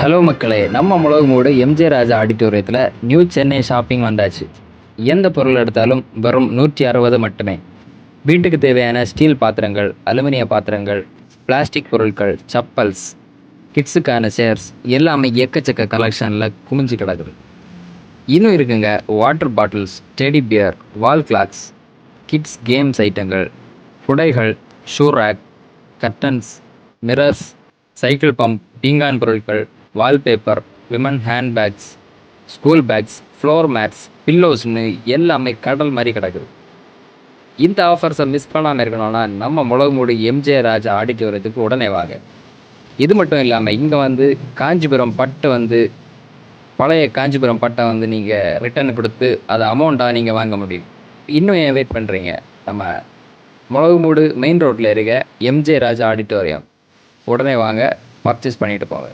Hello மக்களே, நம்ம மூடு MJ ராஜா ஆடிட்டோரியத்தில் new Chennai shopping வந்தாச்சு. எந்த பொருள் எடுத்தாலும் வெறும் 160 மட்டுமே. வீட்டுக்கு தேவையான ஸ்டீல் பாத்திரங்கள், அலுமினிய பாத்திரங்கள், பிளாஸ்டிக் பொருட்கள், சப்பல்ஸ், கிட்ஸுக்கான சேர்ஸ் எல்லாமே எக்கச்சக்க கலெக்ஷனில் குமிஞ்சு கிடக்குது. இன்னும் இருக்குங்க, water bottles, teddy bear, wall clocks, kids games ஐட்டங்கள், குடைகள், shoe rack, curtains, mirrors, cycle pump, பீங்கான் பொருட்கள், wallpaper, women handbags, school bags, floor mats, பில்லோஸ்னு எல்லாமே கடல் மாதிரி கிடக்குது. இந்த ஆஃபர்ஸை மிஸ் பண்ணாமல் இருக்கணும்னா நம்ம மூடு எம்ஜே ராஜா ஆடிட்டோரியத்துக்கு உடனே வாங்க. இது மட்டும் இல்லாமல் இங்கே வந்து காஞ்சிபுரம் பட்டை பழைய காஞ்சிபுரம் பட்டை நீங்கள் ரிட்டர்ன் கொடுத்து அதை அமௌண்ட்டாக நீங்கள் வாங்க முடியும். இன்னும் ஏன் வெயிட் பண்ணுறீங்க? நம்ம மூடு மெயின் ரோட்டில் இருக்க எம்ஜே ராஜா ஆடிட்டோரியம் உடனே வாங்க, பர்ச்சேஸ் பண்ணிட்டு போங்க.